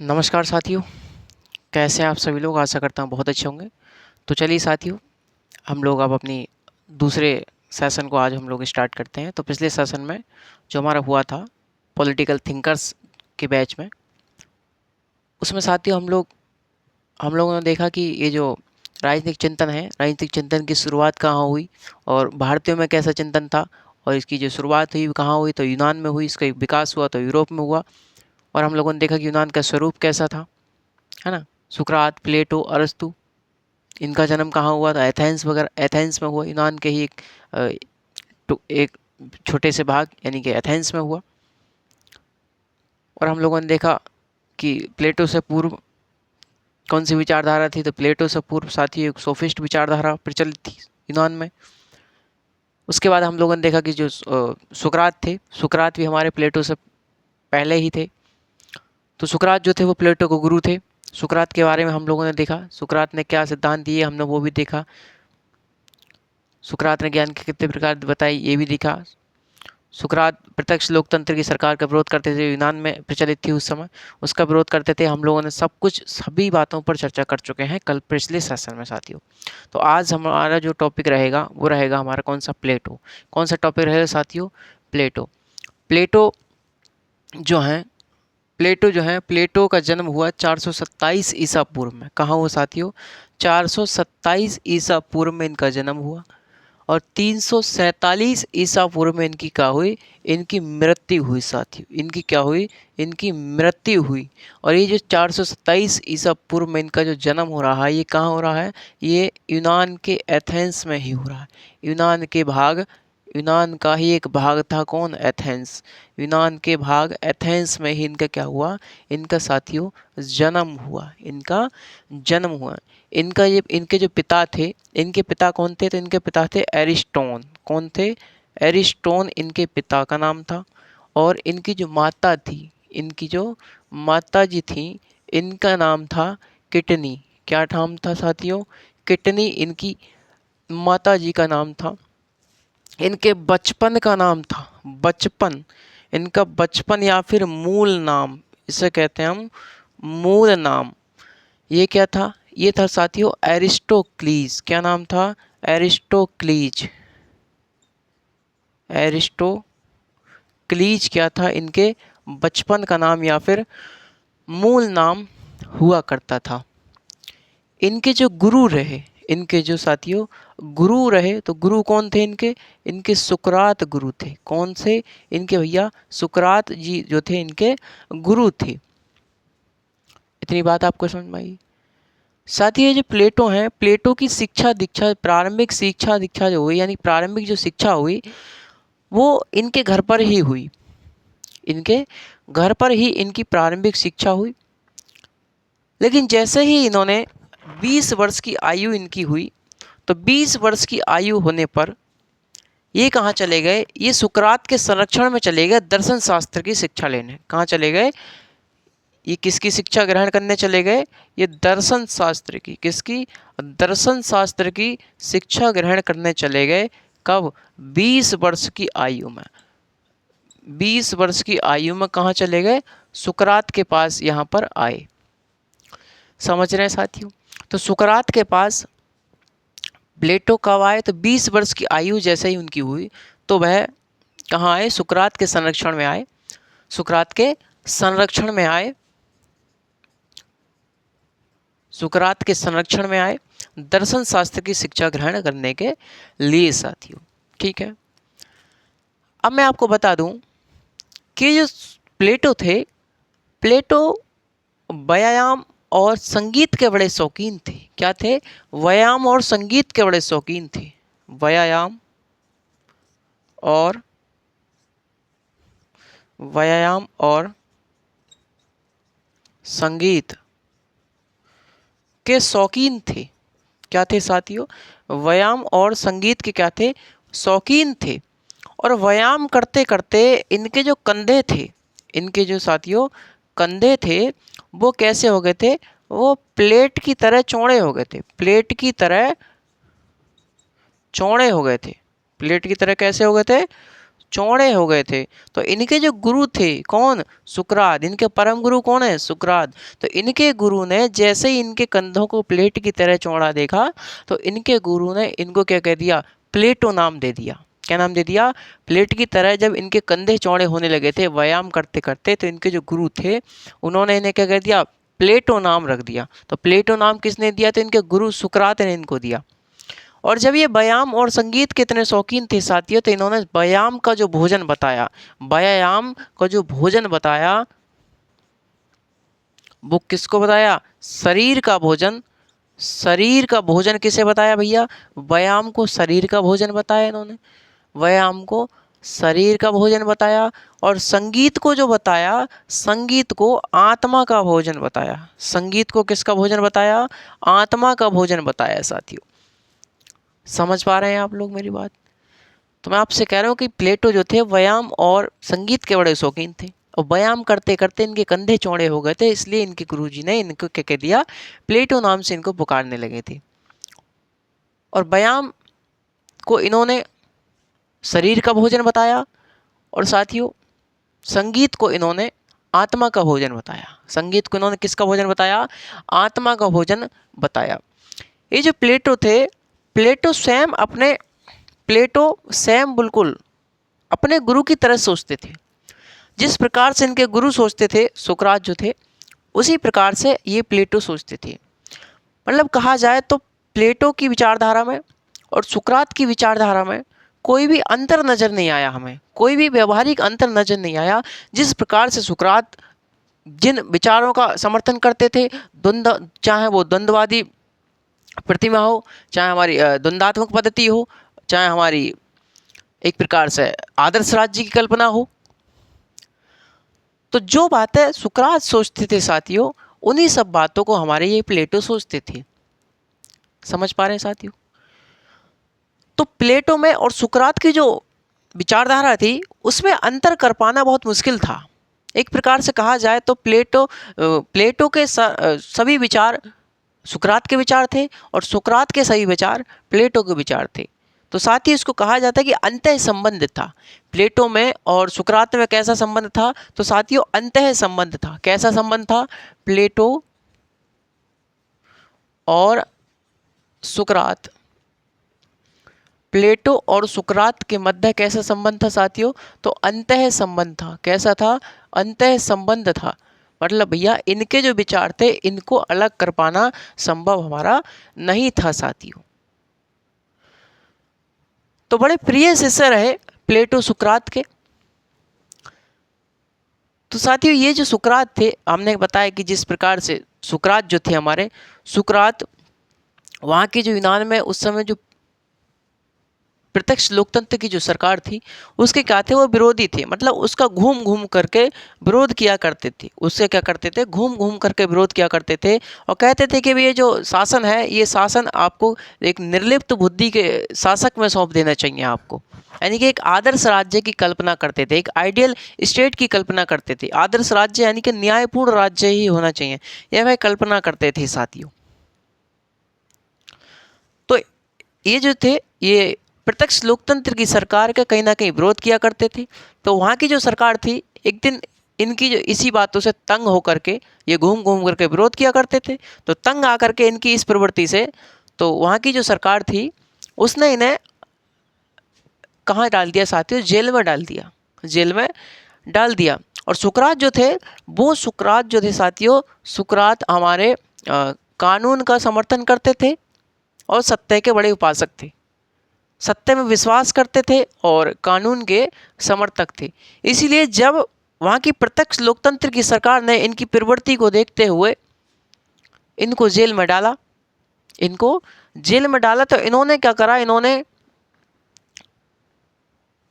नमस्कार साथियों, कैसे हैं आप सभी लोग। आशा करता हूँ बहुत अच्छे होंगे। तो चलिए साथियों, हम लोग अब अपनी दूसरे सेशन को आज हम लोग स्टार्ट करते हैं। तो पिछले सेशन में जो हमारा हुआ था पॉलिटिकल थिंकर्स के बैच में, उसमें साथियों हम लोगों ने देखा कि ये जो राजनीतिक चिंतन है, राजनीतिक चिंतन की शुरुआत कहाँ हुई और भारतीयों में कैसा चिंतन था, और इसकी जो शुरुआत हुई कहाँ हुई, तो यूनान में हुई। इसका विकास हुआ तो यूरोप में हुआ। और हम लोगों ने देखा कि यूनान का स्वरूप कैसा था, है ना। सुकरात, प्लेटो, अरस्तु, इनका जन्म कहाँ हुआ था, एथेंस वगैरह, एथेंस में हुआ। यूनान के ही एक छोटे से भाग यानी कि एथेंस में हुआ। और हम लोगों ने देखा कि प्लेटो से पूर्व कौन सी विचारधारा थी, तो प्लेटो से पूर्व साथी एक सोफिस्ट विचारधारा प्रचलित थी यूनान में। उसके बाद हम लोगों ने देखा कि जो सुकरात थे, सुकरात भी हमारे प्लेटो से पहले ही थे। तो सुकरात जो थे वो प्लेटो के गुरु थे। सुकरात के बारे में हम लोगों ने देखा, सुकरात ने क्या सिद्धांत दिए हमने वो भी देखा। सुकरात ने ज्ञान के कितने प्रकार बताए ये भी देखा। सुकरात प्रत्यक्ष लोकतंत्र की सरकार का विरोध करते थे, यूनान में प्रचलित थी उस समय, उसका विरोध करते थे। हम लोगों ने सब कुछ सभी बातों पर चर्चा कर चुके हैं कल पिछले सेशन में साथियों। तो आज हमारा जो टॉपिक रहेगा वो रहेगा हमारा कौन सा, प्लेटो। कौन सा टॉपिक रहेगा साथियों, प्लेटो। प्लेटो जो है प्लेटो का जन्म हुआ 427 ईसा पूर्व में। कहाँ हुआ साथियों, 427 ईसा पूर्व में इनका जन्म हुआ। और 347 ईसा पूर्व में इनकी क्या हुई, इनकी मृत्यु हुई साथियों। इनकी क्या हुई, इनकी मृत्यु हुई। और ये जो 427 ईसा पूर्व में इनका जो जन्म हो रहा है, ये कहाँ हो रहा है, ये यूनान के एथेंस में ही हो रहा है। यूनान का ही एक भाग था कौन, एथेंस। यूनान के भाग एथेंस में ही इनका क्या हुआ, इनका साथियों जन्म हुआ। इनका जन्म हुआ। इनके जो पिता थे, इनके पिता कौन थे, तो इनके पिता थे एरिस्टोन। कौन थे, एरिस्टोन इनके पिता का नाम था। और इनकी जो माता थी, इनकी जो माता जी थी, इनका नाम था किटनी। क्या नाम था साथियों, किटनी इनकी माता जी का नाम था। इनके बचपन का नाम था, बचपन, इनका बचपन या फिर मूल नाम, इसे कहते हैं हम मूल नाम। ये क्या था, ये था साथियों एरिस्टोक्लीज। क्या नाम था, एरिस्टोक्लीज। एरिस्टोक्लीज क्या था, इनके बचपन का नाम या फिर मूल नाम हुआ करता था। इनके जो गुरु रहे, इनके जो साथियों गुरु रहे, तो गुरु कौन थे इनके, इनके सुकरात गुरु थे। कौन से, इनके भैया सुकरात जी जो थे इनके गुरु थे। इतनी बात आपको समझ में आई। साथ ही ये जो प्लेटो हैं, प्लेटो की शिक्षा दीक्षा, प्रारंभिक शिक्षा दीक्षा जो हुई, यानी प्रारंभिक जो शिक्षा हुई वो इनके घर पर ही हुई। इनके घर पर ही इनकी प्रारंभिक शिक्षा हुई। लेकिन जैसे ही इन्होंने 20 वर्ष की आयु इनकी हुई, तो 20 वर्ष की आयु होने पर ये कहाँ चले गए, ये सुकरात के संरक्षण में चले गए दर्शन शास्त्र की शिक्षा लेने। कहाँ चले गए, ये किसकी शिक्षा ग्रहण करने चले गए, ये दर्शन शास्त्र की, किसकी, दर्शन शास्त्र की शिक्षा ग्रहण करने चले गए। कब, 20 वर्ष की आयु में। 20 वर्ष की आयु में कहाँ चले गए, सुकरात के पास यहाँ पर आए। समझ रहे हैं साथियों। तो सुकरात के पास प्लेटो कब आए, तो 20 वर्ष की आयु जैसे ही उनकी हुई तो वह कहाँ आए, सुकरात के संरक्षण में आए। सुकरात के संरक्षण में आए, सुकरात के संरक्षण में आए दर्शन शास्त्र की शिक्षा ग्रहण करने के लिए साथियों। ठीक है, अब मैं आपको बता दूं कि जो प्लेटो थे, प्लेटो व्यायाम और संगीत के बड़े शौकीन थे। क्या थे, व्यायाम और संगीत के बड़े शौकीन थे। व्यायाम और संगीत के शौकीन थे। क्या थे साथियों, व्यायाम और संगीत के क्या थे, शौकीन थे। और व्यायाम करते करते इनके जो कंधे थे, इनके जो साथियों कंधे थे वो कैसे हो गए थे, वो प्लेट की तरह चौड़े हो गए थे। प्लेट की तरह चौड़े हो गए थे। प्लेट की तरह कैसे हो गए थे, चौड़े हो गए थे। तो इनके जो गुरु थे कौन, सुकरात, इनके परम गुरु कौन है, सुकरात। तो इनके गुरु ने जैसे ही इनके कंधों को प्लेट की तरह चौड़ा देखा तो इनके गुरु ने इनको क्या कह दिया, प्लेटो नाम दे दिया। क्या नाम दे दिया, प्लेट की तरह। जब इनके कंधे चौड़े होने लगे थे व्यायाम करते करते तो इनके जो गुरु थे उन्होंने इन्हें क्या कर दिया, प्लेटो नाम रख दिया। तो प्लेटो नाम किसने दिया, तो इनके गुरु सुकरात ने इनको दिया। और जब ये व्यायाम और संगीत के इतने शौकीन थे साथियों तो इन्होंने व्यायाम का जो भोजन बताया, व्यायाम का जो भोजन बताया वो किसको बताया, शरीर का भोजन। शरीर का भोजन किसे बताया भैया, व्यायाम को शरीर का भोजन बताया इन्होंने, व्यायाम को शरीर का भोजन बताया। और संगीत को जो बताया, संगीत को आत्मा का भोजन बताया। संगीत को किसका भोजन बताया, आत्मा का भोजन बताया साथियों। समझ पा रहे हैं आप लोग मेरी बात। तो मैं आपसे कह रहा हूँ कि प्लेटो जो थे व्यायाम और संगीत के बड़े शौकीन थे और व्यायाम करते करते इनके कंधे चौड़े हो गए थे, इसलिए इनके गुरुजी ने इनको क्या कह दिया, प्लेटो नाम से इनको पुकारने लगे थे। और व्यायाम को इन्होंने शरीर का भोजन बताया और साथियों संगीत को इन्होंने आत्मा का भोजन बताया। संगीत को इन्होंने किसका भोजन बताया, आत्मा का भोजन बताया। ये जो प्लेटो थे, प्लेटो स्वयं बिल्कुल अपने गुरु की तरह सोचते थे। जिस प्रकार से इनके गुरु सोचते थे सुकरात जो थे, उसी प्रकार से ये प्लेटो सोचते थे। मतलब कहा जाए तो प्लेटो की विचारधारा में और सुकरात की विचारधारा में कोई भी अंतर नज़र नहीं आया, हमें कोई भी व्यवहारिक अंतर नज़र नहीं आया। जिस प्रकार से सुकरात जिन विचारों का समर्थन करते थे, चाहे वो द्वंद्ववादी प्रतिमा हो, चाहे हमारी द्वंद्वात्मक पद्धति हो, चाहे हमारी एक प्रकार से आदर्श राज्य की कल्पना हो, तो जो बातें सुकरात सोचते थे साथियों, उन्हीं सब बातों को हमारे ये प्लेटो सोचते थे। समझ पा रहे हैं साथियों। तो प्लेटो में और सुकरात की जो विचारधारा थी उसमें अंतर कर पाना बहुत मुश्किल था। एक प्रकार से कहा जाए तो प्लेटो के सभी विचार सुकरात के विचार थे और सुकरात के सभी विचार प्लेटो के विचार थे। तो साथ ही इसको कहा जाता है कि अंतः संबंध था प्लेटो में और सुकरात में। कैसा संबंध था, तो साथियों अंतः संबंध था। कैसा संबंध था, प्लेटो और सुकरात, प्लेटो और सुकरात के मध्य कैसा संबंध था साथियों, तो अंतः संबंध था। कैसा था, अंतः संबंध था। मतलब भैया इनके जो विचार थे इनको अलग कर पाना संभव हमारा नहीं था साथियों। तो बड़े प्रिय शिष्य रहे प्लेटो सुकरात के। तो साथियों ये जो सुकरात थे, हमने बताया कि जिस प्रकार से सुकरात जो थे हमारे, सुकरात वहाँ की जो यूनान में उस समय जो प्रत्यक्ष लोकतंत्र की जो सरकार थी उसके क्या थे, वो विरोधी थे। मतलब उसका घूम घूम करके विरोध किया करते थे। उससे क्या करते थे, घूम घूम करके विरोध किया करते थे और कहते थे कि ये जो शासन है, ये शासन आपको एक निर्लिप्त बुद्धि के शासक में सौंप देना चाहिए आपको। यानी कि एक आदर्श राज्य की कल्पना करते थे, एक आइडियल स्टेट की कल्पना करते थे। आदर्श राज्य यानी कि न्यायपूर्ण राज्य ही होना चाहिए, यह वह कल्पना करते थे साथियों। तो ये जो थे ये प्रत्यक्ष लोकतंत्र की सरकार का कहीं ना कहीं विरोध किया करते थे। तो वहाँ की जो सरकार थी एक दिन इनकी जो इसी बातों से तंग होकर के ये घूम घूम करके विरोध किया करते थे। तो तंग आकर के इनकी इस प्रवृत्ति से तो वहाँ की जो सरकार थी उसने इन्हें कहाँ डाल दिया साथियों, जेल में डाल दिया, जेल में डाल दिया। और सुकरात जो थे वो सुकरात जो थे साथियों, सुकरात हमारे कानून का समर्थन करते थे और सत्य के बड़े उपासक थे। सत्य में विश्वास करते थे और कानून के समर्थक थे। इसीलिए जब वहाँ की प्रत्यक्ष लोकतंत्र की सरकार ने इनकी प्रवृत्ति को देखते हुए इनको जेल में डाला, इनको जेल में डाला, तो इन्होंने क्या करा, इन्होंने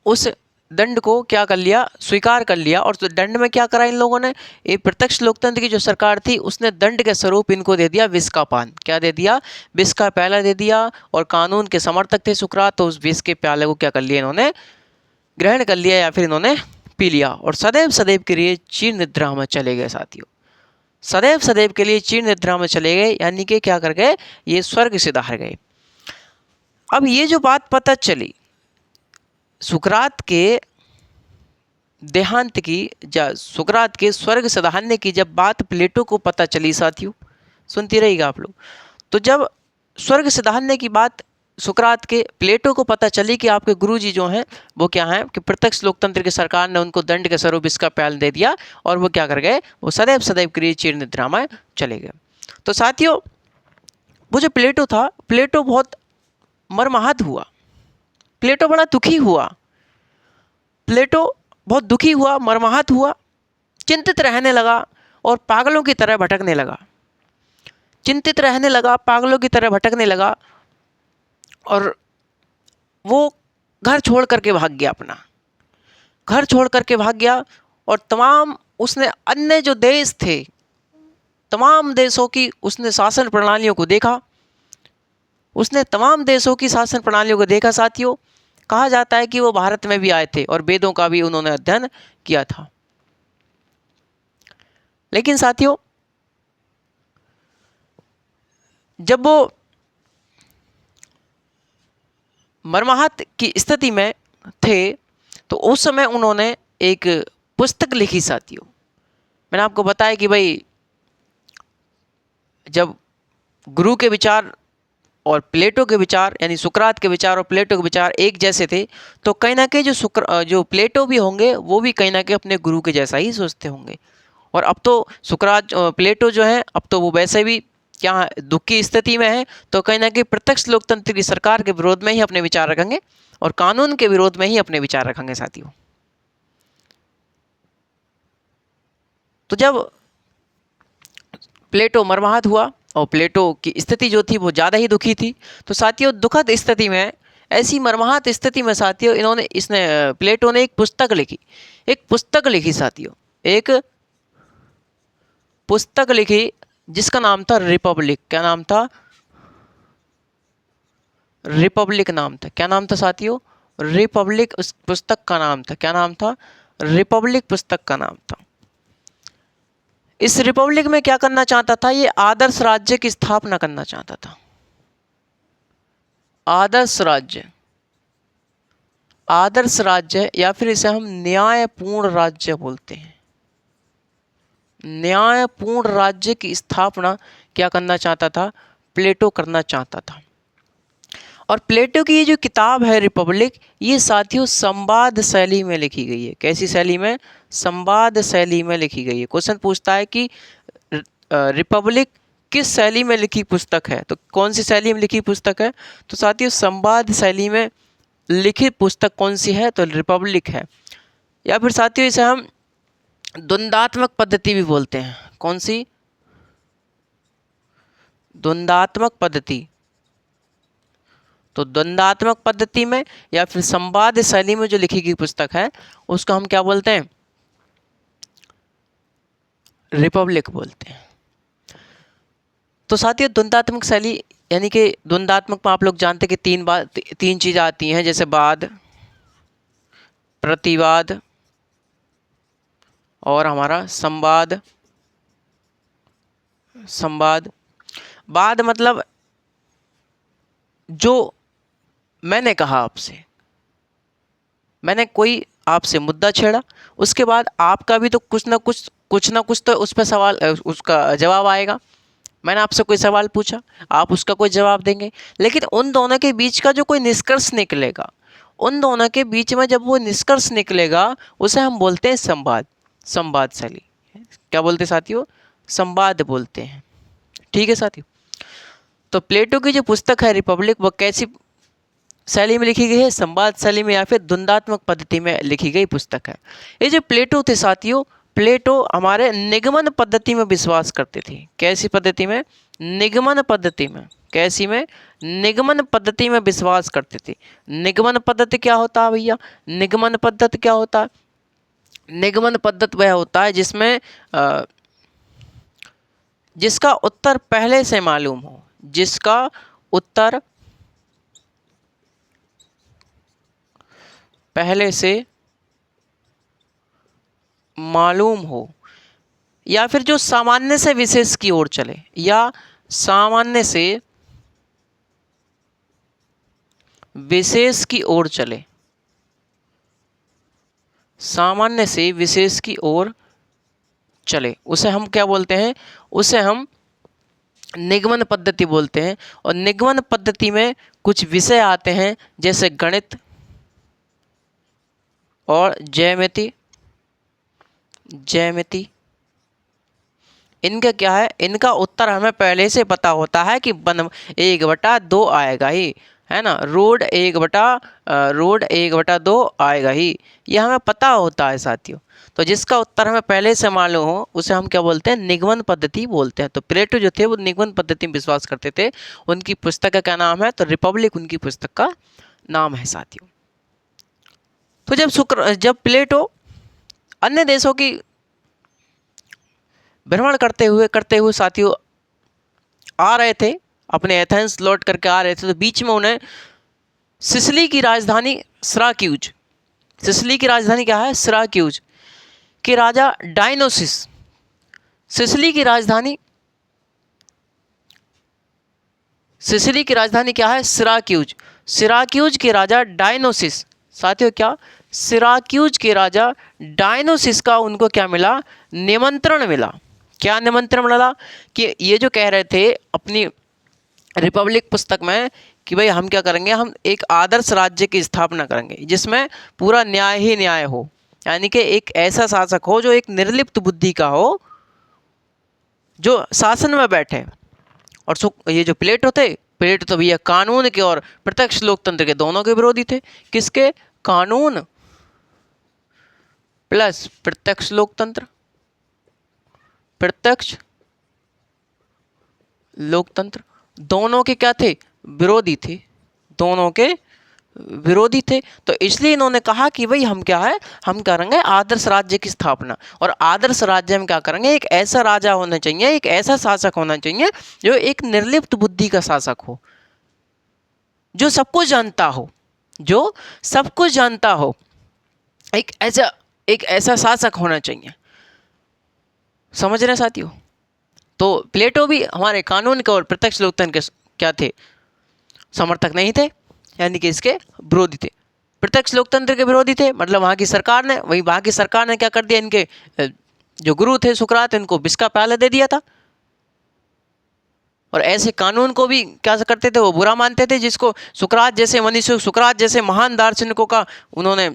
उस दंड को क्या कर लिया, स्वीकार कर लिया। और तो दंड में क्या करा इन लोगों ने, ये प्रत्यक्ष लोकतंत्र की जो सरकार थी उसने दंड के स्वरूप इनको दे दिया विष का पान। क्या दे दिया, विष का प्याला दे दिया। और कानून के समर्थक थे सुकरात, तो उस विष के प्याले को क्या कर लिया, इन्होंने ग्रहण कर लिया या फिर इन्होंने पी लिया और सदैव सदैव के लिए चीर निद्रा में चले गए साथियों। सदैव सदैव के लिए चीर निद्रा में चले गए, यानी कि क्या कर गए, ये स्वर्ग से दाहर गए। अब ये जो बात पता चली सुकरात के देहांत की, सुकरात के स्वर्ग सिधारने की जब बात प्लेटो को पता चली साथियों, सुनती रहिएगा आप लोग। तो जब स्वर्ग सिधारने की बात सुकरात के प्लेटो को पता चली कि आपके गुरुजी जो हैं वो क्या हैं कि प्रत्यक्ष लोकतंत्र की सरकार ने उनको दंड के स्वरूप इसका प्याल दे दिया और वो क्या कर गए, वो सदैव सदैव के लिए चिर निद्रा में चले गए। तो साथियों वो जो प्लेटो था, प्लेटो बहुत मर्माहत हुआ, प्लेटो बड़ा दुखी हुआ, प्लेटो बहुत दुखी हुआ, मर्माहत हुआ, चिंतित रहने लगा और पागलों की तरह भटकने लगा, चिंतित रहने लगा, पागलों की तरह भटकने लगा। और वो घर छोड़ करके भाग गया, अपना घर छोड़ करके भाग गया। और तमाम उसने अन्य जो देश थे, तमाम देशों की उसने शासन प्रणालियों को देखा, उसने तमाम देशों की शासन प्रणालियों को देखा साथियों। कहा जाता है कि वो भारत में भी आए थे और वेदों का भी उन्होंने अध्ययन किया था। लेकिन साथियों जब वो मर्माहत की स्थिति में थे तो उस समय उन्होंने एक पुस्तक लिखी साथियों। मैंने आपको बताया कि भाई जब गुरु के विचार और प्लेटो के विचार, यानी सुकरात के विचार और प्लेटो के विचार एक जैसे थे, तो कहीं ना कहीं जो प्लेटो भी होंगे वो भी कहीं ना कहीं अपने गुरु के जैसा ही सोचते होंगे। और अब तो प्लेटो जो है अब तो वो वैसे भी क्या दुख की स्थिति में है, तो कहीं ना कहीं प्रत्यक्ष लोकतंत्र की सरकार के विरोध में ही अपने विचार रखेंगे और कानून के विरोध में ही अपने विचार रखेंगे साथियों। तो जब प्लेटो मर्माहत हुआ और प्लेटो की स्थिति जो थी वो ज़्यादा ही दुखी थी, तो साथियों दुखद स्थिति में, ऐसी मर्माहत स्थिति में साथियों इसने प्लेटो ने एक पुस्तक लिखी, एक पुस्तक लिखी साथियों, एक पुस्तक लिखी जिसका नाम था रिपब्लिक। क्या नाम था? रिपब्लिक नाम था। क्या नाम था साथियों? रिपब्लिक उस पुस्तक का नाम था। क्या नाम था? रिपब्लिक पुस्तक का नाम था। इस रिपब्लिक में क्या करना चाहता था? ये आदर्श राज्य की स्थापना करना चाहता था। आदर्श राज्य, आदर्श राज्य या फिर इसे हम न्यायपूर्ण राज्य बोलते हैं। न्यायपूर्ण राज्य की स्थापना क्या करना चाहता था? प्लेटो करना चाहता था। और प्लेटो की ये जो किताब है रिपब्लिक, ये साथियों संवाद शैली में लिखी गई है। कैसी शैली में? संवाद शैली में लिखी गई है। क्वेश्चन पूछता है कि रिपब्लिक किस शैली में लिखी पुस्तक है, तो कौन सी शैली में लिखी पुस्तक है? तो साथियों संवाद शैली में लिखित पुस्तक कौन सी है? तो रिपब्लिक है। या फिर साथियों इसे हम द्वंद्वात्मक पद्धति भी बोलते हैं। कौन सी? द्वंद्वात्मक पद्धति। तो द्वंद्वात्मक पद्धति में या फिर संवाद शैली में जो लिखी गई पुस्तक है उसको हम क्या बोलते हैं? रिपब्लिक बोलते हैं। तो साथियों द्वंद्वात्मक शैली यानी कि द्वंद्वात्मक में आप लोग जानते हैं कि तीन चीज़ें आती हैं, जैसे वाद, प्रतिवाद और हमारा संवाद। संवाद, वाद मतलब जो मैंने कहा आपसे, मैंने कोई आपसे मुद्दा छेड़ा, उसके बाद आपका भी तो कुछ ना कुछ तो उस पर सवाल उसका जवाब आएगा। मैंने आपसे कोई सवाल पूछा, आप उसका कोई जवाब देंगे, लेकिन उन दोनों के बीच का जो कोई निष्कर्ष निकलेगा, उन दोनों के बीच में जब वो निष्कर्ष निकलेगा उसे हम बोलते हैं संवाद। संवाद शैली। क्या बोलते हैं साथियों? संवाद बोलते हैं। ठीक है साथियों। तो प्लेटो की जो पुस्तक है रिपब्लिक, वो कैसी शैली में लिखी गई है? संवाद शैली में या फिर द्वंद्वात्मक पद्धति में लिखी गई पुस्तक है। ये जो प्लेटो थे साथियों, प्लेटो हमारे निगमन पद्धति में विश्वास करते थे। कैसी पद्धति में? निगमन पद्धति में। कैसी में? निगमन पद्धति में विश्वास करते थे। निगमन पद्धति क्या होता है भैया? निगमन पद्धति क्या होता है? निगमन पद्धति वह होता है जिसमें जिसका उत्तर पहले से मालूम हो, जिसका उत्तर पहले से मालूम हो, या फिर जो सामान्य से विशेष की ओर चले, या सामान्य से विशेष की ओर चले। सामान्य से विशेष की ओर चले, उसे हम क्या बोलते हैं, उसे हम निगमन पद्धति बोलते हैं। और निगमन पद्धति में कुछ विषय आते हैं जैसे गणित और ज्यामिति। ज्यामिति इनका क्या है, इनका उत्तर हमें पहले से पता होता है कि 1/2 आएगा ही, है ना। रोड 1/2 आएगा ही, ये हमें पता होता है साथियों। तो जिसका उत्तर हमें पहले से मालूम हो उसे हम क्या बोलते हैं, निगमन पद्धति बोलते हैं। तो प्लेटो जो थे वो निगमन पद्धति में विश्वास करते थे। उनकी पुस्तक का क्या नाम है, तो रिपब्लिक उनकी पुस्तक का नाम है साथियों। तो जब प्लेटो अन्य देशों की भ्रमण करते हुए साथियों आ रहे थे, अपने एथेंस लौट करके आ रहे थे, तो बीच में उन्हें सिसिली की राजधानी सिराक्यूज, सिसिली की राजधानी क्या है, सिराक्यूज के राजा डायनोसिस, सिसिली की राजधानी क्या है, सिराक्यूज। सिराक्यूज के राजा डायनोसिस, साथियों क्या, सिराक्यूज के राजा डायनोसिस का उनको क्या मिला, निमंत्रण मिला। क्या निमंत्रण मिला, कि ये जो कह रहे थे अपनी रिपब्लिक पुस्तक में कि भाई हम क्या करेंगे, हम एक आदर्श राज्य की स्थापना करेंगे जिसमें पूरा न्याय ही न्याय हो, यानी कि एक ऐसा शासक हो जो एक निर्लिप्त बुद्धि का हो, जो शासन में बैठे। और ये जो प्लेटो थे, प्लेटो तो भैया कानून के और प्रत्यक्ष लोकतंत्र के दोनों के विरोधी थे। किसके, कानून प्लस प्रत्यक्ष लोकतंत्र, प्रत्यक्ष लोकतंत्र दोनों के क्या थे, विरोधी थे, दोनों के विरोधी थे। तो इसलिए इन्होंने कहा कि भाई हम क्या है, हम करेंगे आदर्श राज्य की स्थापना। और आदर्श राज्य में क्या करेंगे, एक ऐसा राजा होना चाहिए, एक ऐसा शासक होना चाहिए जो एक निर्लिप्त बुद्धि का शासक हो, जो सब कुछ जानता हो, जो सब कुछ जानता हो, एक ऐसा शासक होना चाहिए। समझ रहे हैं साथियों। तो प्लेटो भी हमारे कानून के और प्रत्यक्ष लोकतंत्र के क्या थे, समर्थक नहीं थे, यानी कि इसके विरोधी थे। प्रत्यक्ष लोकतंत्र के विरोधी थे, मतलब वहाँ की सरकार ने क्या कर दिया, इनके जो गुरु थे सुकरात, इनको विष का प्याला दे दिया था। और ऐसे कानून को भी क्या करते थे, वो बुरा मानते थे, जिसको सुकरात जैसे मनुष्य, सुकरात जैसे महान दार्शनिकों का उन्होंने,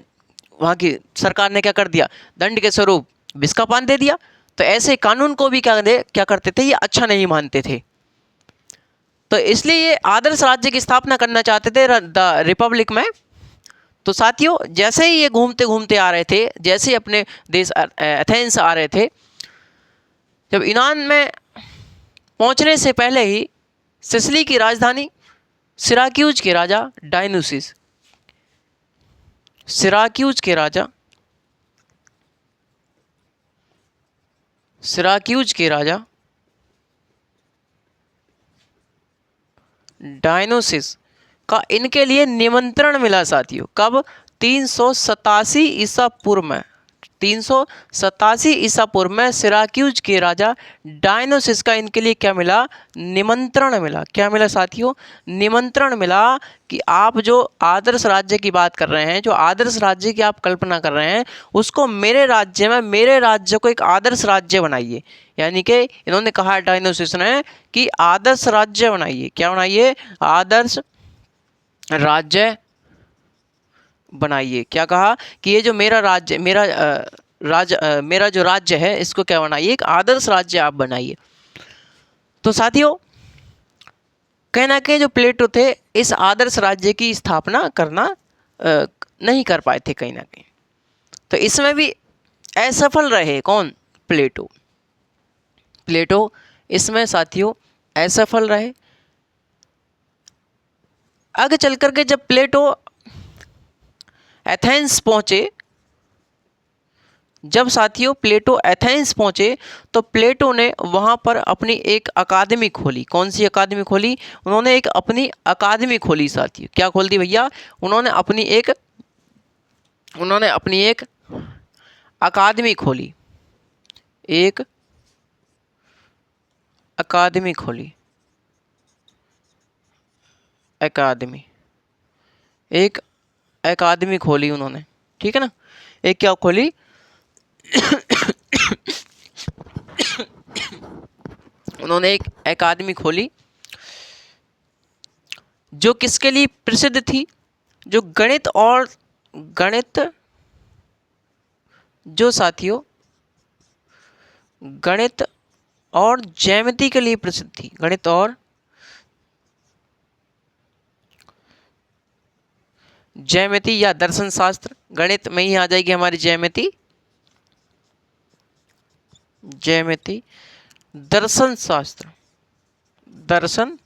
वहाँ की सरकार ने क्या कर दिया, दंड के स्वरूप विष का पान दे दिया। तो ऐसे कानून को भी क्या करते थे, ये अच्छा नहीं मानते थे। तो इसलिए ये आदर्श राज्य की स्थापना करना चाहते थे द रिपब्लिक में। तो साथियों जैसे ही ये घूमते घूमते आ रहे थे, जैसे ही अपने देश एथेंस आ रहे थे, जब ईरान में पहुंचने से पहले ही सिसिली की राजधानी सिराक्यूज के राजा डायनोसिस, सिराक्यूज के राजा डायनोसिस का इनके लिए निमंत्रण मिला साथियों। कब, 387 ईसा पूर्व में, 387 ईसा पूर्व में सिराक्यूज के राजा डायनोसिस का इनके लिए क्या मिला, निमंत्रण मिला। क्या मिला साथियों, निमंत्रण मिला कि आप जो आदर्श राज्य की बात कर रहे हैं, जो आदर्श राज्य की आप कल्पना कर रहे हैं, उसको मेरे राज्य में, मेरे राज्य को एक आदर्श राज्य बनाइए। यानी कि इन्होंने कहा डायनोसिस ने कि आदर्श राज्य बनाइए। क्या बनाइए, आदर्श राज्य बनाइए। क्या कहा कि ये जो मेरा राज्य, मेरा जो राज्य है, इसको क्या बनाइए, एक आदर्श राज्य आप बनाइए। तो साथियों कहीं ना कहीं जो प्लेटो थे इस आदर्श राज्य की स्थापना करना नहीं कर पाए थे कहीं ना कहीं। तो इसमें भी असफल रहे कौन, प्लेटो। प्लेटो इसमें साथियों असफल रहे। आगे चल करके जब प्लेटो एथेंस पहुंचे, जब साथियों प्लेटो एथेंस पहुंचे, तो प्लेटो ने वहां पर अपनी एक अकादमी खोली। कौन सी अकादमी खोली, उन्होंने एक अपनी अकादमी खोली साथियों। क्या खोल दी भैया, उन्होंने अपनी एक अकादमी खोली, एक अकादमी खोली, एक अकादमी खोली उन्होंने, ठीक है ना। एक क्या खोली, उन्होंने एक अकादमी खोली जो किसके लिए प्रसिद्ध थी, जो गणित जो साथियों गणित और ज्यामिति के लिए प्रसिद्ध थी। गणित और ज्यामिति या दर्शन शास्त्र, गणित में ही आ जाएगी हमारी ज्यामिति, दर्शन शास्त्र, दर्शन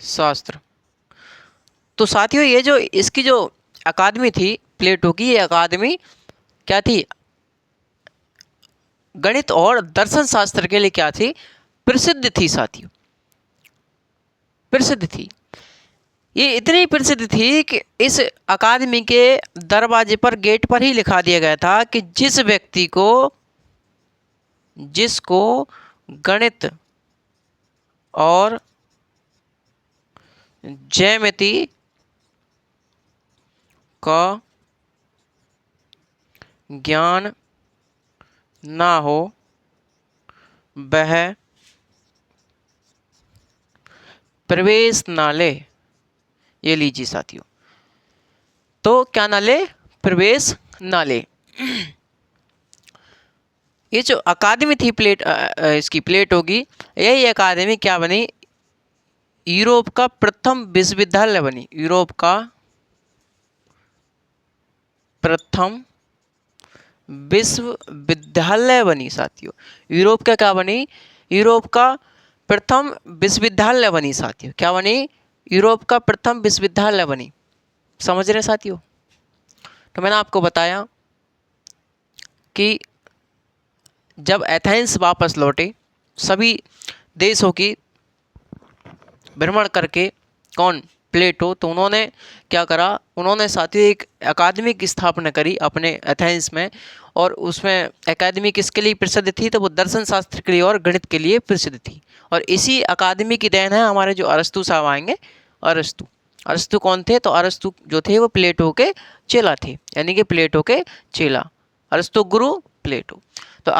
शास्त्र। तो साथियों ये जो इसकी जो अकादमी थी प्लेटो की, ये अकादमी क्या थी, गणित और दर्शन शास्त्र के लिए क्या थी, प्रसिद्ध थी साथियों, प्रसिद्ध थी। ये इतनी प्रसिद्ध थी कि इस अकादमी के दरवाजे पर, गेट पर ही लिखा दिया गया था कि जिसको गणित और ज्यामिति का ज्ञान ना हो वह प्रवेश ना ले। ये लीजिए साथियों, तो क्या ना ले, प्रवेश ना ले। ये जो अकादमी थी इसकी प्लेटो की, यही अकादमी क्या बनी, यूरोप का प्रथम विश्वविद्यालय बनी, यूरोप का प्रथम विश्वविद्यालय बनी साथियों। यूरोप का क्या बनी, यूरोप का प्रथम विश्वविद्यालय बनी साथियों। क्या बनी, यूरोप का प्रथम विश्वविद्यालय बनी। समझ रहे साथियों। तो मैंने आपको बताया कि जब एथेंस वापस लौटे, सभी देशों की भ्रमण करके, कौन, प्लेटो, तो उन्होंने क्या करा, उन्होंने साथियों एक अकादमी की स्थापना करी अपने एथेंस में। और उसमें अकादमी किसके लिए प्रसिद्ध थी, तो वो दर्शन शास्त्र के लिए और गणित के लिए प्रसिद्ध थी। और इसी अकादमी की देन है हमारे जो अरस्तु साहब आएंगे। अरस्तु कौन थे, तो अरस्तु जो थे वो प्लेटो के चेला थे, यानी कि प्लेटो के चेला, अरस्तु गुरु प्लेटो। तो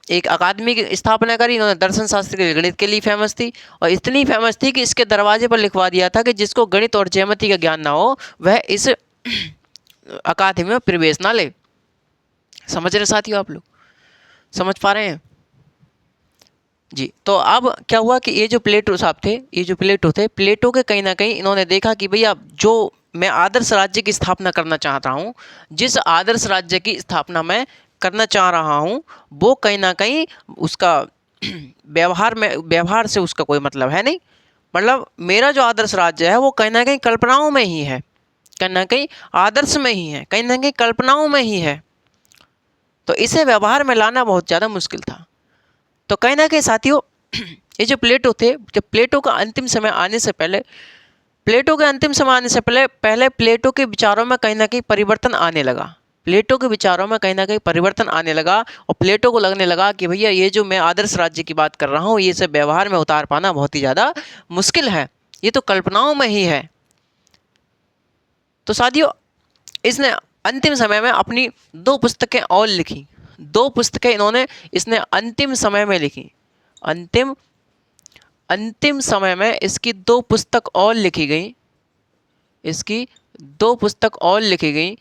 एक अकादमी की स्थापना करी इन्होंने, दर्शन शास्त्र के गणित के लिए फेमस थी। और इतनी फेमस थी कि इसके दरवाजे पर लिखवा दिया था कि जिसको गणित और ज्यामिति का ज्ञान ना हो वह इस अकादमी में प्रवेश ना ले। समझ रहे साथियों, आप लोग समझ पा रहे हैं जी। तो अब क्या हुआ कि ये जो प्लेटो साहब थे, ये जो प्लेटो थे, प्लेटो के कहीं ना कहीं इन्होंने देखा कि भैया जो मैं आदर्श राज्य की स्थापना करना चाहता हूँ, जिस आदर्श राज्य की स्थापना मैं करना चाह रहा हूँ, वो कहीं ना कहीं उसका व्यवहार से उसका कोई मतलब है नहीं। मतलब मेरा जो आदर्श राज्य है वो कहीं ना कहीं कल्पनाओं में ही है, कहीं ना कहीं आदर्श में ही है, कहीं ना कहीं कल्पनाओं में ही है। तो इसे व्यवहार में लाना बहुत ज़्यादा मुश्किल था। तो कहीं ना कहीं साथियों ये जो प्लेटो थे, जब प्लेटो का अंतिम समय आने से पहले, पहले प्लेटो के विचारों में कहीं ना कहीं परिवर्तन आने लगा। प्लेटो के विचारों में कहीं ना कहीं परिवर्तन आने लगा और प्लेटो को लगने लगा कि भैया ये जो मैं आदर्श राज्य की बात कर रहा हूँ, ये सब व्यवहार में उतार पाना बहुत ही ज़्यादा मुश्किल है, ये तो कल्पनाओं में ही है। तो साथियों इसने अंतिम समय में अपनी 2 पुस्तकें और लिखी। 2 पुस्तकें इसने अंतिम समय में लिखी। अंतिम समय में इसकी 2 पुस्तक और लिखी गई। इसकी 2 पुस्तक और लिखी गई,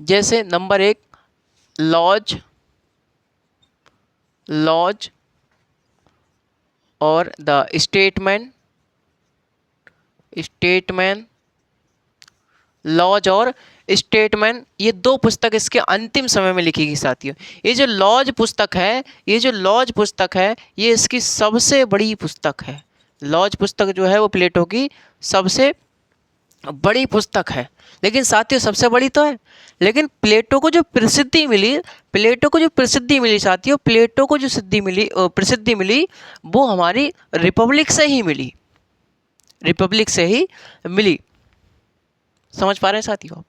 जैसे नंबर 1 लॉज और द स्टेटमैन, लॉज और स्टेटमैन, ये 2 पुस्तक इसके अंतिम समय में लिखी गई साथियों। ये जो लॉज पुस्तक है, ये इसकी सबसे बड़ी पुस्तक है। लॉज पुस्तक जो है वो प्लेटो की सबसे बड़ी पुस्तक है। लेकिन साथियों सबसे बड़ी तो है, लेकिन प्लेटो को जो प्रसिद्धि मिली साथियों, प्लेटो को जो प्रसिद्धि मिली वो हमारी रिपब्लिक से ही मिली। समझ पा रहे हैं साथियों आप?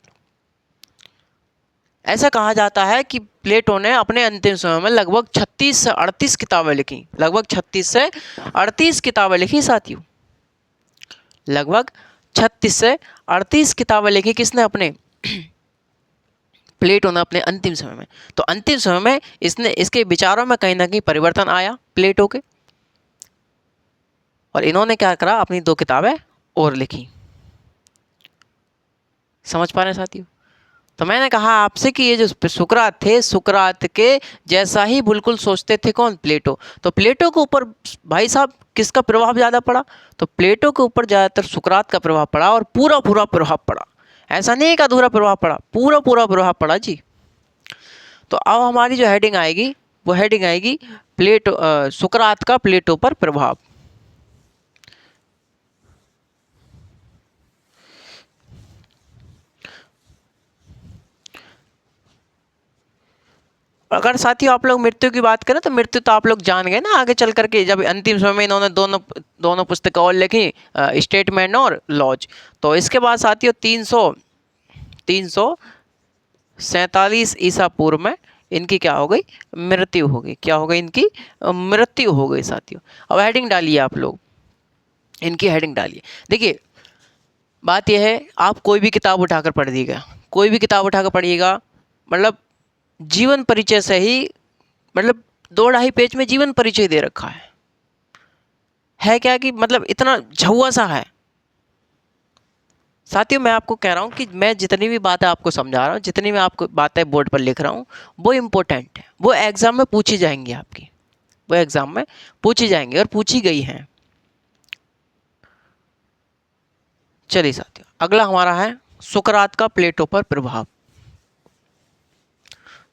ऐसा कहा जाता है कि प्लेटो ने अपने अंतिम समय में लगभग 36 से 38 किताबें लिखी। लगभग 36 से 38 किताबें लिखी साथियों, लगभग 36 से 38 किताबें लिखी किसने? अपने प्लेटो ने अपने अंतिम समय में। तो अंतिम समय में इसने इसके विचारों में कहीं ना कहीं परिवर्तन आया प्लेटो के, और इन्होंने क्या करा, अपनी 2 किताबें और लिखी। समझ पा रहे हैं साथियों? तो मैंने कहा आपसे कि ये जो सुकरात थे, सुकरात के जैसा ही बिल्कुल सोचते थे कौन? प्लेटो। तो प्लेटो के ऊपर भाई साहब किसका प्रभाव ज़्यादा पड़ा? तो प्लेटो के ऊपर ज़्यादातर सुकरात का प्रभाव पड़ा, और पूरा पूरा प्रभाव पड़ा। ऐसा नहीं कि अधूरा प्रभाव पड़ा, पूरा पूरा प्रभाव पड़ा जी। तो अब हमारी जो हेडिंग आएगी वो हेडिंग आएगी सुकरात का प्लेटो पर प्रभाव। अगर साथियों आप लोग मृत्यु की बात करें तो मृत्यु तो आप लोग जान गए ना, आगे चल करके जब अंतिम समय में इन्होंने दोनों दोनों पुस्तकें और लिखी, स्टेटमेंट और लॉज। तो इसके बाद साथियों 347 ईसा पूर्व में इनकी क्या हो गई? मृत्यु हो गई। क्या हो गई? इनकी मृत्यु हो गई साथियों। अब हेडिंग डालिए आप लोग, इनकी हेडिंग डालिए। देखिए बात यह है, आप कोई भी किताब उठाकर पढ़िएगा, कोई भी किताब उठाकर पढ़िएगा, मतलब जीवन परिचय से ही, मतलब 2-2.5 पेज में जीवन परिचय दे रखा है क्या कि मतलब इतना झुआ सा है। साथियों मैं आपको कह रहा हूँ कि मैं जितनी भी बातें आपको समझा रहा हूँ, जितनी मैं आपको बातें बोर्ड पर लिख रहा हूँ, वो इम्पोर्टेंट है, वो एग्ज़ाम में पूछी जाएंगी आपकी, वो एग्ज़ाम में पूछी जाएंगी और पूछी गई हैं। चलिए साथियों अगला हमारा है सुकरात का प्लेटो पर प्रभाव।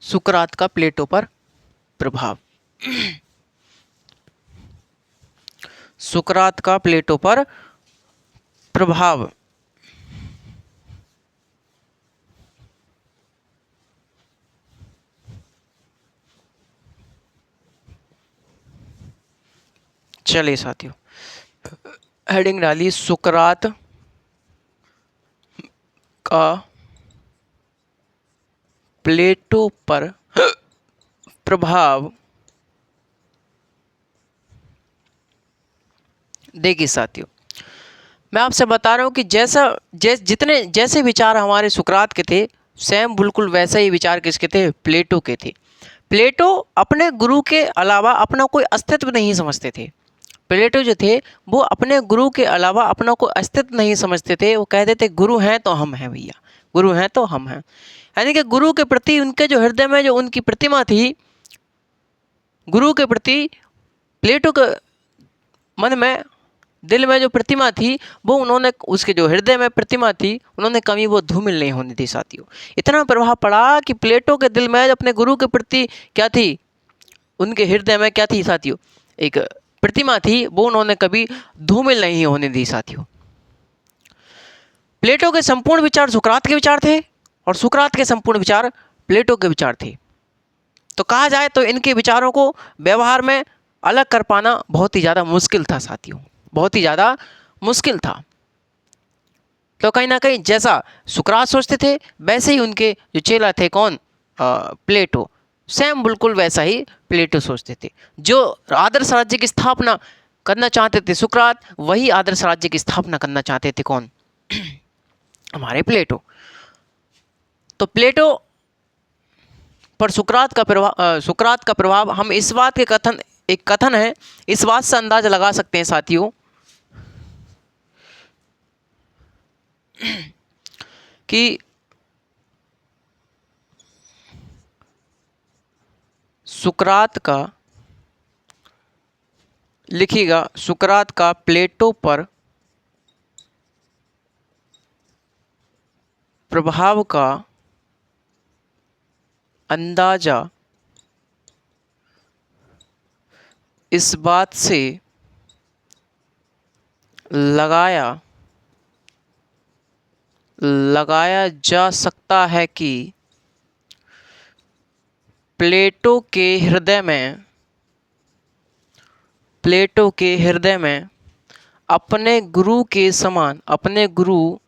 सुकरात का प्लेटो पर प्रभाव। सुकरात का प्लेटो पर प्रभाव। चलिए साथियों हेडिंग डाली सुकरात का प्लेटो पर प्रभाव। देखिए साथियों मैं आपसे बता रहा हूँ कि जैसे विचार हमारे सुकरात के थे, सेम बिल्कुल वैसे ही विचार किसके थे? प्लेटो के थे। प्लेटो अपने गुरु के अलावा अपना कोई अस्तित्व नहीं समझते थे। प्लेटो जो थे वो अपने गुरु के अलावा अपना कोई अस्तित्व नहीं समझते थे। वो कहते थे गुरु हैं तो हम हैं भैया, गुरु हैं तो हम हैं। यानी कि गुरु के प्रति उनके जो हृदय में जो उनकी प्रतिमा थी, गुरु के प्रति प्लेटो के मन में, दिल में जो प्रतिमा थी, वो उन्होंने उसके जो हृदय में प्रतिमा थी उन्होंने कभी वो धूमिल नहीं होने दी साथियों। इतना प्रभाव पड़ा कि प्लेटो के दिल में अपने गुरु के प्रति क्या थी, उनके हृदय में क्या थी साथियों? एक प्रतिमा थी, वो उन्होंने कभी धूमिल नहीं होने दी साथियों। प्लेटो के संपूर्ण विचार सुकरात के विचार थे और सुकरात के संपूर्ण विचार प्लेटो के विचार थे। तो कहा जाए तो इनके विचारों को व्यवहार में अलग कर पाना बहुत ही ज़्यादा मुश्किल था साथियों, बहुत ही ज़्यादा मुश्किल था। तो कहीं ना कहीं जैसा सुकरात सोचते थे वैसे ही उनके जो चेला थे कौन? प्लेटो। सेम बिल्कुल वैसा ही प्लेटो सोचते थे। जो आदर्श राज्य की स्थापना करना चाहते थे सुकरात, वही आदर्श राज्य की स्थापना करना चाहते थे कौन? हमारे प्लेटो। तो प्लेटो पर सुकरात का प्रभाव हम इस बात के कथन है, इस बात से अंदाजा लगा सकते हैं साथियों कि सुकरात का, लिखिएगा, सुकरात का प्लेटो पर प्रभाव का अंदाजा इस बात से लगाया जा सकता है कि प्लेटो के हृदय में अपने गुरु के समान, अपने गुरु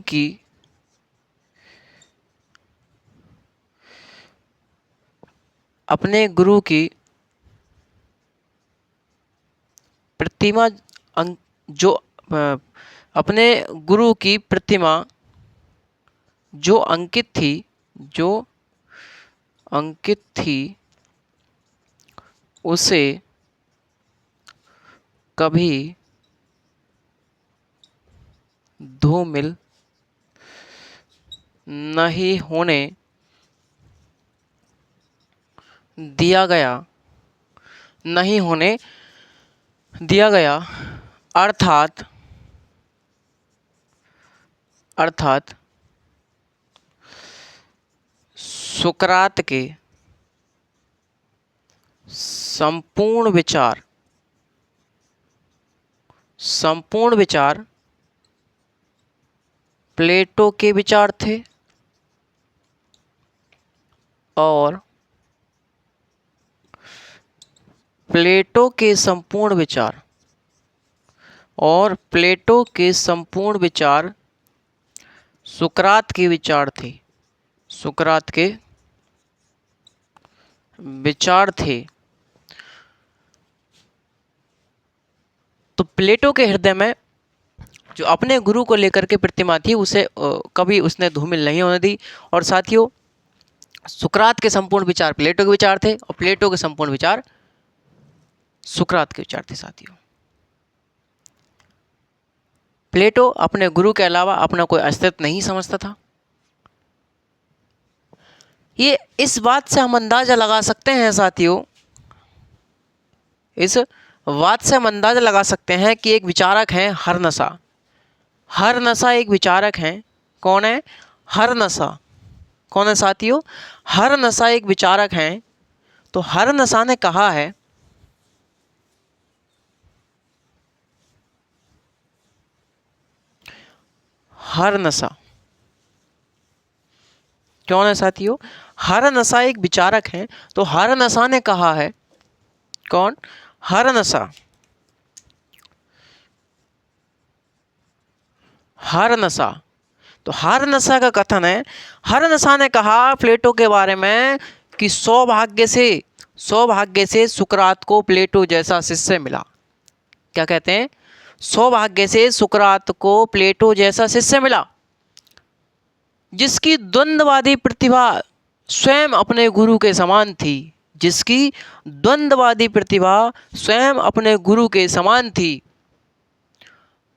की अपने गुरु की प्रतिमा जो अपने गुरु की प्रतिमा जो जो अंकित थी उसे कभी धूमिल नहीं होने दिया गया नहीं होने दिया गया अर्थात अर्थात सुकरात के संपूर्ण विचार प्लेटो के विचार थे और प्लेटो के संपूर्ण विचार सुकरात के विचार थे सुकरात के विचार थे। तो प्लेटो के हृदय में जो अपने गुरु को लेकर के प्रतिमा थी उसे कभी उसने धूमिल नहीं होने दी। और साथियों, सुकरात के संपूर्ण विचार प्लेटो के विचार थे और प्लेटो के संपूर्ण विचार सुकरात के विचार थे। साथियों, प्लेटो अपने गुरु के अलावा अपना कोई अस्तित्व नहीं समझता था। ये इस बात से हम अंदाजा लगा सकते हैं साथियों, इस बात से हम अंदाजा लगा सकते हैं कि एक विचारक हैं हरनसा एक विचारक हैं। कौन है? हरनसा। कौन है साथियों? हरनसा एक विचारक हैं। तो हरनसा ने कहा है हरनसा कौन है साथियों? हरनसा एक विचारक हैं। तो हरनसा ने कहा है, कौन? हरनसा तो हरनसा का कथन है, हरनसा ने कहा प्लेटो के बारे में कि सौभाग्य से सुकरात को प्लेटो जैसा शिष्य मिला। क्या कहते हैं? सौभाग्य से सुकरात को प्लेटो जैसा शिष्य मिला जिसकी द्वंद्ववादी प्रतिभा स्वयं अपने गुरु के समान थी। जिसकी द्वंद्ववादी प्रतिभा स्वयं अपने गुरु के समान थी।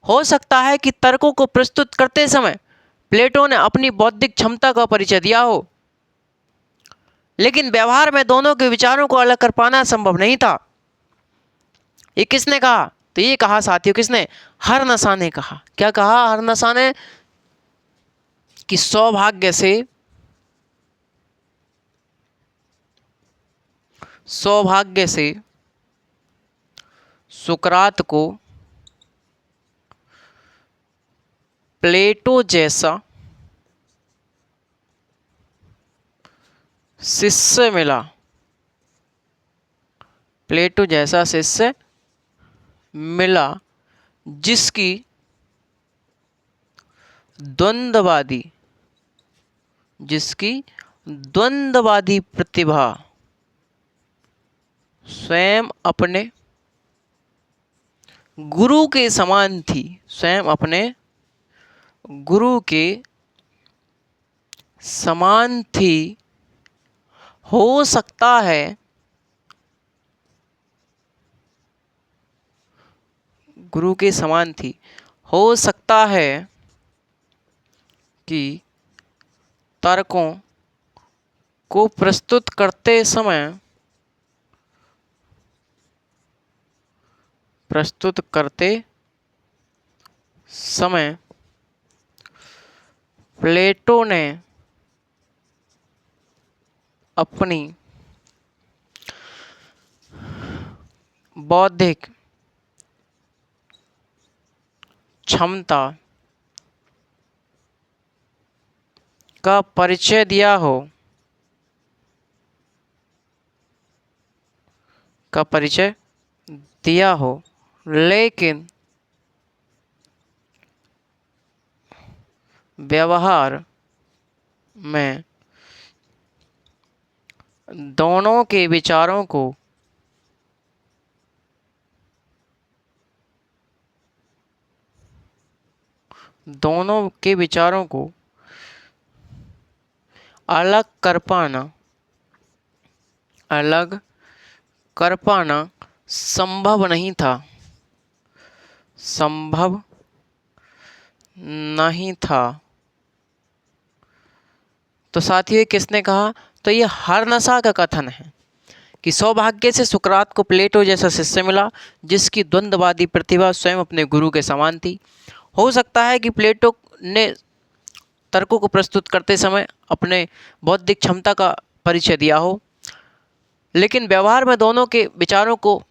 हो सकता है कि तर्कों को प्रस्तुत करते समय प्लेटो ने अपनी बौद्धिक क्षमता का परिचय दिया हो, लेकिन व्यवहार में दोनों के विचारों को अलग कर पाना संभव नहीं था। ये किसने कहा? तो ये कहा साथियों, किसने? हरनसा ने कहा। क्या कहा हरनसा ने? कि सौभाग्य से सुकरात को प्लेटो जैसा शिष्य मिला। प्लेटो जैसा शिष्य मिला जिसकी द्वंद्ववादी प्रतिभा स्वयं अपने गुरु के समान थी। स्वयं अपने गुरु के समान थी। हो सकता है गुरु के समान थी। हो सकता है कि तर्कों को प्रस्तुत करते समय प्लेटो ने अपनी बौद्धिक क्षमता का परिचय दिया हो, लेकिन व्यवहार में दोनों के विचारों को दोनों के विचारों को अलग कर पाना संभव नहीं था। संभव नहीं था। तो साथियों ये किसने कहा? तो ये हरनसा का कथन है कि सौभाग्य से सुकरात को प्लेटो जैसा शिष्य मिला जिसकी द्वंद्ववादी प्रतिभा स्वयं अपने गुरु के समान थी। हो सकता है कि प्लेटो ने तर्कों को प्रस्तुत करते समय अपने बौद्धिक क्षमता का परिचय दिया हो, लेकिन व्यवहार में दोनों के विचारों को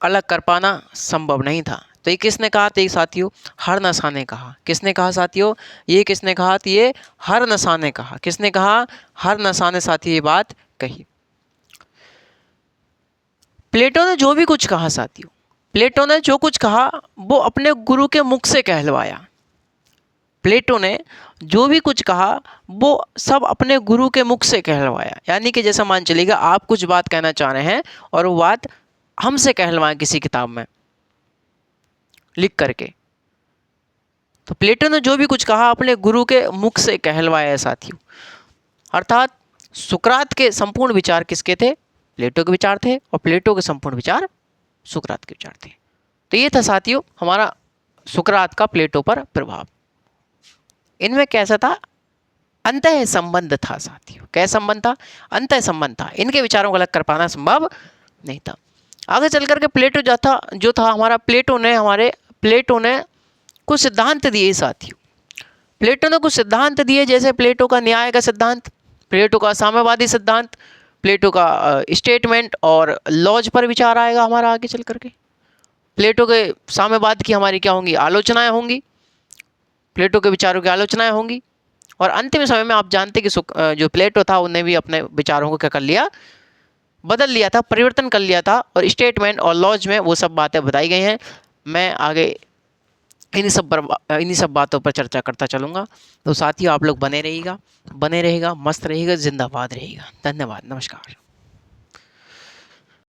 अलग कर पाना संभव नहीं था। तो ये किसने कहा? तो ये साथियों हरनसा ने कहा। किसने कहा साथियों? ये किसने कहा? तो ये हरनसा ने कहा। किसने कहा? हरनसा ने साथियों ये बात कही। प्लेटो ने जो भी कुछ कहा साथियों, प्लेटो ने जो कुछ कहा वो अपने गुरु के मुख से कहलवाया। प्लेटो ने जो भी कुछ कहा वो सब अपने गुरु के मुख से कहलवाया। यानी कि जैसा मान चलिएगा आप कुछ बात कहना चाह रहे हैं और वो बात हमसे कहलवाएं किसी किताब में लिख करके। तो प्लेटो ने जो भी कुछ कहा अपने गुरु के मुख से कहलवाया है साथियों। अर्थात सुकरात के संपूर्ण विचार किसके थे? प्लेटो के विचार थे, और प्लेटो के संपूर्ण विचार सुकरात के विचार थे। तो ये था साथियों हमारा सुकरात का प्लेटो पर प्रभाव। इनमें कैसा था? अंतः संबंध था साथियों। कैसा संबंध था? अंतः संबंध था। इनके विचारों को अलग कर पाना संभव नहीं था। आगे चल करके प्लेटो जो था हमारा, प्लेटो ने कुछ सिद्धांत दिए साथियों। प्लेटो ने कुछ सिद्धांत दिए, जैसे प्लेटो का न्याय का सिद्धांत, प्लेटो का साम्यवादी सिद्धांत, प्लेटो का स्टेटमेंट और लॉज पर विचार आएगा हमारा आगे चल करके। प्लेटो के साम्यवाद की हमारी क्या होंगी? आलोचनाएं होंगी। प्लेटो के विचारों की आलोचनाएं होंगी। और अंतिम समय में आप जानते कि जो प्लेटो था उन्हें भी अपने विचारों को क्या कर लिया? बदल लिया था, परिवर्तन कर लिया था। और स्टेटमेंट और लॉज में वो सब बातें बताई गई हैं। मैं आगे इन्हीं सब बातों पर चर्चा करता चलूँगा। तो साथियों आप लोग बने रहिएगा, मस्त रहिएगा, जिंदाबाद रहिएगा। धन्यवाद, नमस्कार।